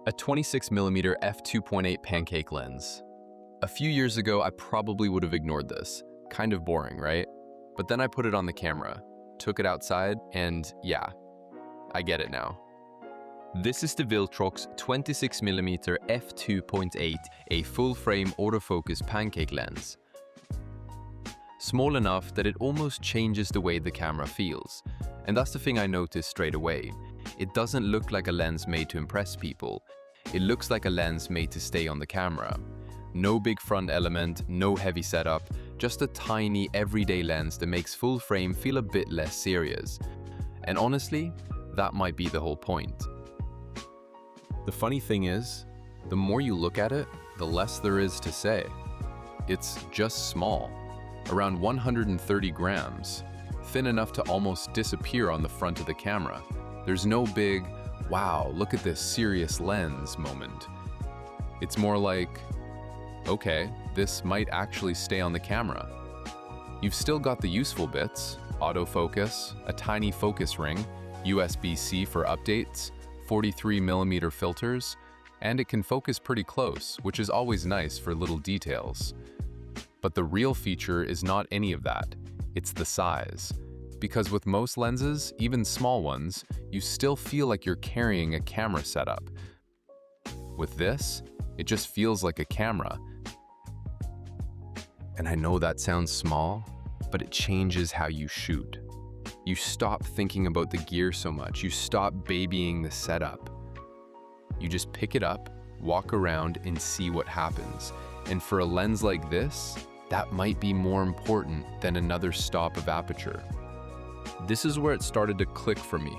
A 26mm F2.8 pancake lens. A few years ago, I probably would have ignored this. Kind of boring, right? But then I put it on the camera, took it outside, and yeah, I get it now. This is the Viltrox 26mm F2.8, a full-frame autofocus pancake lens. Small enough that it almost changes the way the camera feels. And that's the thing I noticed straight away. It doesn't look like a lens made to impress people. It looks like a lens made to stay on the camera. No big front element, no heavy setup, just a tiny everyday lens that makes full frame feel a bit less serious. And honestly, that might be the whole point. The funny thing is, the more you look at it, the less there is to say. It's just small, around 130 grams, thin enough to almost disappear on the front of the camera. There's no big, wow, look at this serious lens moment. It's more like, okay, this might actually stay on the camera. You've still got the useful bits, autofocus, a tiny focus ring, USB-C for updates, 43mm filters, and it can focus pretty close, which is always nice for little details. But the real feature is not any of that, it's the size. Because with most lenses, even small ones, you still feel like you're carrying a camera setup. With this, it just feels like a camera. And I know that sounds small, but it changes how you shoot. You stop thinking about the gear so much, you stop babying the setup. You just pick it up, walk around, and see what happens. And for a lens like this, that might be more important than another stop of aperture. This is where it started to click for me.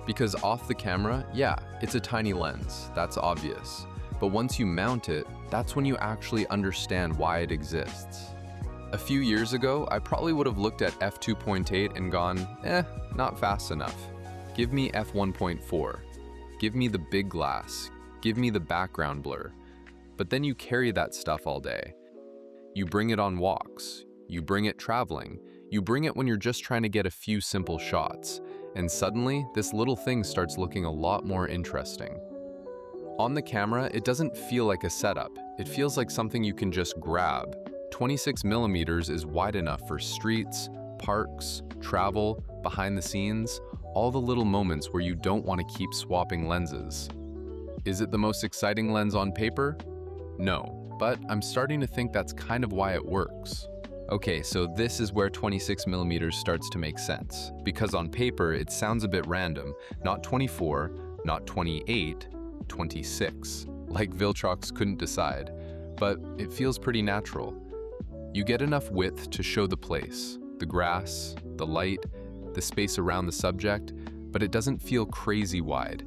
Because off the camera, yeah, it's a tiny lens, that's obvious. But once you mount it, that's when you actually understand why it exists. A few years ago, I probably would have looked at f2.8 and gone, not fast enough. Give me f1.4. Give me the big glass. Give me the background blur. But then you carry that stuff all day. You bring it on walks. You bring it traveling. You bring it when you're just trying to get a few simple shots. And suddenly, this little thing starts looking a lot more interesting. On the camera, it doesn't feel like a setup. It feels like something you can just grab. 26mm is wide enough for streets, parks, travel, behind the scenes, all the little moments where you don't want to keep swapping lenses. Is it the most exciting lens on paper? No, but I'm starting to think that's kind of why it works. Okay, so this is where 26mm starts to make sense, because on paper it sounds a bit random, not 24, not 28, 26, like Viltrox couldn't decide, but it feels pretty natural. You get enough width to show the place, the grass, the light, the space around the subject, but it doesn't feel crazy wide.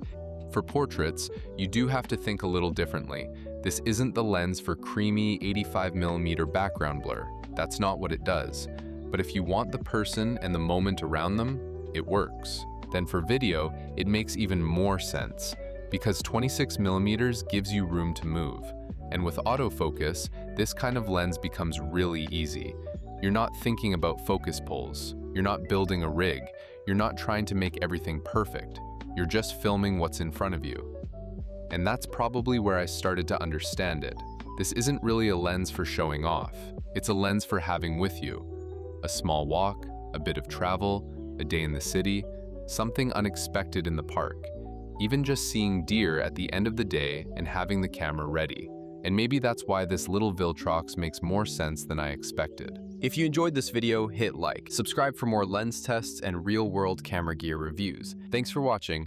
For portraits, you do have to think a little differently. This isn't the lens for creamy 85mm background blur. That's not what it does. But if you want the person and the moment around them, it works. Then for video, it makes even more sense, because 26mm gives you room to move. And with autofocus, this kind of lens becomes really easy. You're not thinking about focus pulls. You're not building a rig. You're not trying to make everything perfect. You're just filming what's in front of you. And that's probably where I started to understand it. This isn't really a lens for showing off. It's a lens for having with you. A small walk, a bit of travel, a day in the city, something unexpected in the park. Even just seeing deer at the end of the day and having the camera ready. And maybe that's why this little Viltrox makes more sense than I expected. If you enjoyed this video, hit like. Subscribe for more lens tests and real-world camera gear reviews. Thanks for watching.